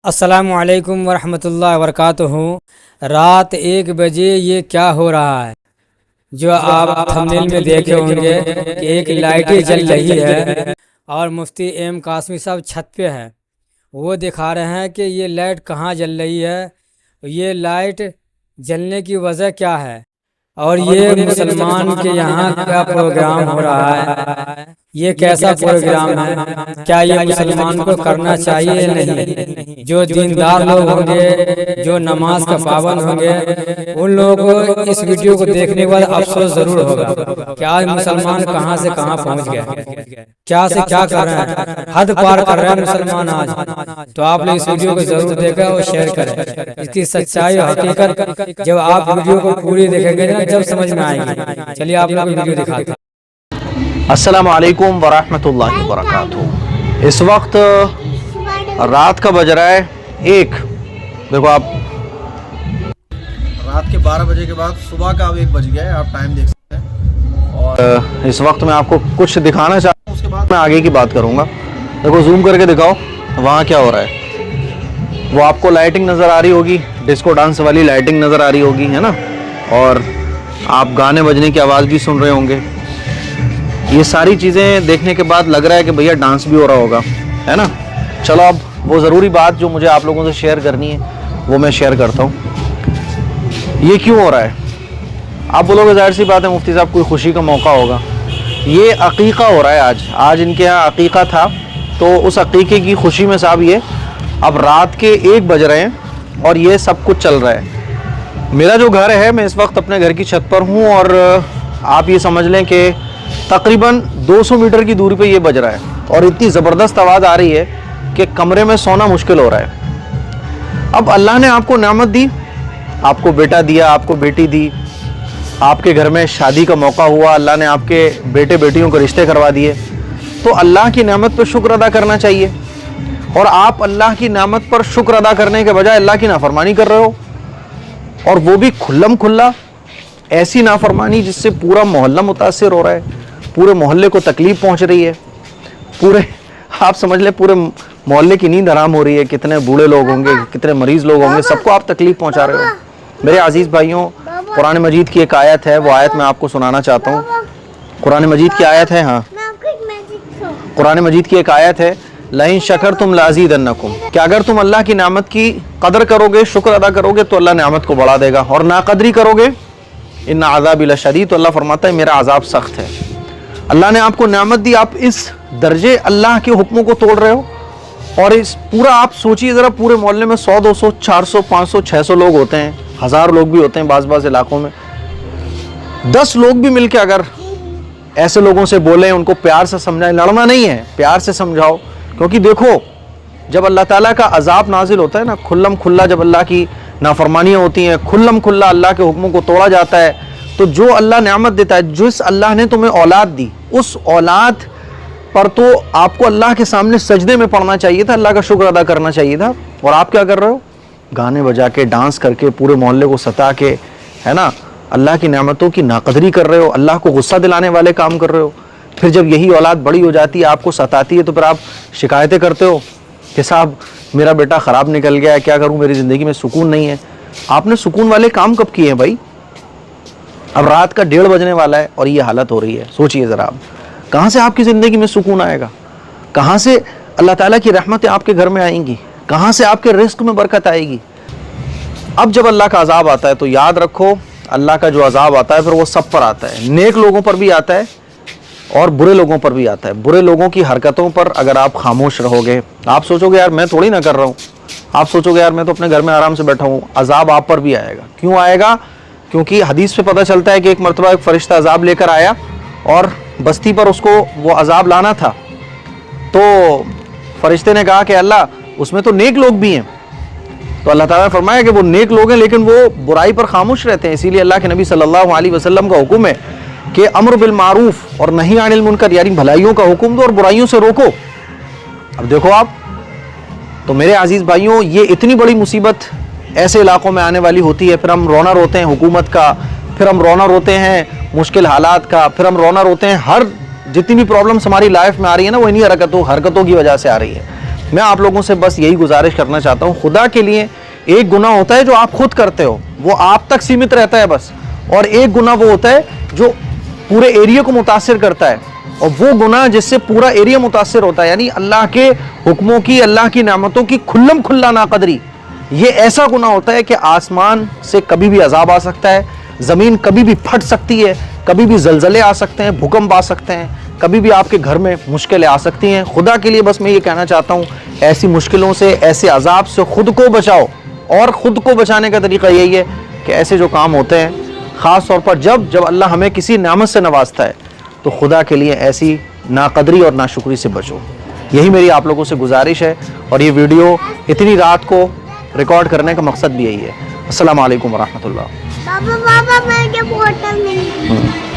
السلام علیکم ورحمۃ اللہ وبرکاتہ۔ رات 1 بجے یہ کیا ہو رہا ہے؟ جو آپ تھمبنیل میں دیکھے ہوں گے کہ ایک لائٹیں جل رہی ہے اور مفتی ایم قاسمی صاحب چھت پہ ہے۔ وہ دکھا رہے ہیں کہ یہ لائٹ کہاں جل رہی ہے، یہ لائٹ جلنے کی وجہ کیا ہے، اور یہ مسلمان کے یہاں کیا پروگرام ہو رہا ہے، یہ کیسا پروگرام ہے، کیا یہ مسلمان کو کرنا چاہیے یا نہیں؟ جو دیندار لوگ ہوں گے، جو نماز کا پابند ہوں گے، ان لوگوں کو اس ویڈیو کو دیکھنے کے بعد افسوس ضرور ہوگا کہ آج مسلمان کہاں سے کہاں پہنچ گئے، کیا سے کیا کر رہے ہیں، حد پار کر رہے ہیں مسلمان آج۔ تو آپ لوگ اس ویڈیو کو ضرور دیکھیں اور شیئر کریں۔ اس کی سچائی اور حقیقت جب آپ ویڈیو کو پوری دیکھیں گے نا، جب سمجھ میں آئے گی۔ چلیے آپ لوگ ویڈیو دکھاتے ہیں۔ السلام علیکم ورحمۃ اللہ وبرکاتہ۔ اس وقت رات کا بج رہا ہے 1۔ دیکھو آپ، رات کے 12 بجے کے بعد صبح کا اب 1 بج گیا ہے، آپ ٹائم دیکھ سکتے ہیں۔ اور اس وقت میں آپ کو کچھ دکھانا چاہتا ہوں، اس کے بعد میں آگے کی بات کروں گا۔ دیکھو زوم کر کے دکھاؤ وہاں کیا ہو رہا ہے۔ وہ آپ کو لائٹنگ نظر آ رہی ہوگی، ڈسکو ڈانس والی لائٹنگ نظر آ رہی ہوگی، ہے نا، اور آپ گانے بجنے کی آواز بھی سن رہے ہوں گے۔ یہ ساری چیزیں دیکھنے کے بعد لگ رہا ہے کہ بھیا ڈانس بھی ہو رہا ہوگا، ہے نا۔ چلو اب وہ ضروری بات جو مجھے آپ لوگوں سے شیئر کرنی ہے وہ میں شیئر کرتا ہوں۔ یہ کیوں ہو رہا ہے؟ آپ بولو گے ظاہر سی بات ہے مفتی صاحب کوئی خوشی کا موقع ہوگا۔ یہ عقیقہ ہو رہا ہے آج ان کے یہاں عقیقہ تھا، تو اس عقیقے کی خوشی میں صاحب یہ اب رات کے 1 بج رہے ہیں اور یہ سب کچھ چل رہا ہے۔ میرا جو گھر ہے، میں اس وقت اپنے گھر کی چھت پر ہوں، اور آپ یہ سمجھ لیں کہ تقریباً 200 میٹر کی دوری پہ یہ بج رہا ہے، اور اتنی زبردست آواز آ رہی ہے کہ کمرے میں سونا مشکل ہو رہا ہے۔ اب اللہ نے آپ کو نعمت دی، آپ کو بیٹا دیا، آپ کو بیٹی دی، آپ کے گھر میں شادی کا موقع ہوا، اللہ نے آپ کے بیٹے بیٹیوں کو رشتے کروا دیے، تو اللہ کی نعمت پہ شکر ادا کرنا چاہیے۔ اور آپ اللہ کی نعمت پر شکر ادا کرنے کے بجائے اللہ کی نافرمانی کر رہے ہو، اور وہ بھی کھلم کھلا، ایسی نافرمانی جس سے پورا محلہ متاثر ہو رہا ہے، پورے محلے کو تکلیف پہنچ رہی ہے، آپ سمجھ لیں پورے محلے کی نیند حرام ہو رہی ہے۔ کتنے بوڑھے لوگ ہوں گے، کتنے مریض لوگ ہوں گے، سب کو آپ تکلیف پہنچا رہے ہو۔ میرے عزیز بھائیوں، قرآن مجید کی ایک آیت ہے، وہ آیت میں آپ کو سنانا چاہتا ہوں۔ قرآن مجید کی آیت ہے، ہاں قرآن مجید کی ایک آیت ہے، لَإِن شَكَرْتُمْ لَأَزِيدَنَّكُمْ، کہ اگر تم اللہ کی نعمت کی قدر کرو گے، شکر ادا کرو گے، تو اللہ نعمت کو بڑھا دے گا، اور ناقدری کرو گے ان عذابی لشدید، تو اللہ فرماتا ہے میرا عذاب سخت ہے۔ اللہ نے آپ کو نعمت دی، آپ اس درجے اللہ کے حکموں کو توڑ رہے ہو، اور اس پورا آپ سوچئے ذرا، پورے محلے میں 100 200 400 500 600 لوگ ہوتے ہیں، 1000 لوگ بھی ہوتے ہیں بعض علاقوں میں۔ 10 لوگ بھی مل کے اگر ایسے لوگوں سے بولیں، ان کو پیار سے سمجھائیں، لڑنا نہیں ہے، پیار سے سمجھاؤ، کیونکہ دیکھو جب اللہ تعالیٰ کا عذاب نازل ہوتا ہے نا، کھلم کھلا جب اللہ کی نافرمانیاں ہوتی ہیں، کھلم کھلا اللہ کے حکموں کو توڑا جاتا ہے، تو جو اللہ نعمت دیتا ہے، جس اللہ نے تمہیں اولاد دی، اس اولاد پر تو آپ کو اللہ کے سامنے سجدے میں پڑھنا چاہیے تھا، اللہ کا شکر ادا کرنا چاہیے تھا، اور آپ کیا کر رہے ہو؟ گانے بجا کے، ڈانس کر کے، پورے محلے کو ستا کے، ہے نا، اللہ کی نعمتوں کی ناقدری کر رہے ہو، اللہ کو غصہ دلانے والے کام کر رہے ہو۔ پھر جب یہی اولاد بڑی ہو جاتی ہے، آپ کو ستاتی ہے، تو پھر آپ شکایتیں کرتے ہو کہ صاحب میرا بیٹا خراب نکل گیا ہے، کیا کروں، میری زندگی میں سکون نہیں ہے۔ آپ نے سکون والے کام کب کیے ہیں بھائی؟ اب رات کا 1:30 بجنے والا ہے اور یہ حالت ہو رہی ہے، سوچئے ذرا آپ، کہاں سے آپ کی زندگی میں سکون آئے گا؟ کہاں سے اللہ تعالیٰ کی رحمتیں آپ کے گھر میں آئیں گی؟ کہاں سے آپ کے رزق میں برکت آئے گی؟ اب جب اللہ کا عذاب آتا ہے تو یاد رکھو، اللہ کا جو عذاب آتا ہے پھر وہ سب پر آتا ہے، نیک لوگوں پر بھی آتا ہے اور برے لوگوں پر بھی آتا ہے۔ برے لوگوں کی حرکتوں پر اگر آپ خاموش رہو گے، آپ سوچو گے یار میں تھوڑی نہ کر رہا ہوں، آپ سوچو گے یار میں تو اپنے گھر میں آرام سے بیٹھا ہوں، عذاب آپ پر بھی آئے گا۔ کیوں آئے گا؟ کیونکہ حدیث پہ پتہ چلتا ہے کہ ایک مرتبہ ایک فرشتہ عذاب لے کر آیا، اور بستی پر اس کو وہ عذاب لانا تھا، تو فرشتے نے کہا کہ اللہ اس میں تو نیک لوگ بھی ہیں، تو اللہ تعالیٰ نے فرمایا کہ وہ نیک لوگ ہیں لیکن وہ برائی پر خاموش رہتے ہیں، اسی لیے اللہ کے نبی صلی اللہ علیہ وسلم کا حکم ہے کہ امر بالمعروف اور نہی عن المنکر، یعنی بھلائیوں کا حکم دو اور برائیوں سے روکو۔ اب دیکھو آپ، تو میرے عزیز بھائیوں، یہ اتنی بڑی مصیبت ایسے علاقوں میں آنے والی ہوتی ہے، پھر ہم رونا روتے ہیں حکومت کا، پھر ہم رونا روتے ہیں مشکل حالات کا، پھر ہم رونا روتے ہیں ہر جتنی بھی پرابلمس ہماری لائف میں آ رہی ہے نا، وہ انہی حرکتوں کی وجہ سے آ رہی ہے۔ میں آپ لوگوں سے بس یہی گزارش کرنا چاہتا ہوں, خدا کے لیے ایک گناہ ہوتا ہے جو آپ خود کرتے ہو, وہ آپ تک سیمت رہتا ہے بس, اور ایک گناہ وہ ہوتا ہے جو پورے ایریا کو متاثر کرتا ہے, اور وہ گناہ جس سے پورا ایریا متاثر ہوتا ہے, یعنی اللہ کے حکموں کی, اللہ کی نعمتوں کی کھلم کھلا ناقدری. یہ ایسا گناہ ہوتا ہے کہ آسمان سے کبھی بھی عذاب آ سکتا ہے, زمین کبھی بھی پھٹ سکتی ہے, کبھی بھی زلزلے آ سکتے ہیں, بھوکمپ آ سکتے ہیں, کبھی بھی آپ کے گھر میں مشکلیں آ سکتی ہیں. خدا کے لیے بس میں یہ کہنا چاہتا ہوں, ایسی مشکلوں سے, ایسے عذاب سے خود کو بچاؤ, اور خود کو بچانے کا طریقہ یہی ہے کہ ایسے جو کام ہوتے ہیں, خاص طور پر جب اللہ ہمیں کسی نعمت سے نوازتا ہے, تو خدا کے لیے ایسی ناقدری اور ناشکری سے بچو. یہی میری آپ لوگوں سے گزارش ہے, اور یہ ویڈیو اتنی رات کو ریکارڈ کرنے کا مقصد بھی یہی ہے. السلام علیکم ورحمۃ اللہ. بابا میں کیا بوتل نہیں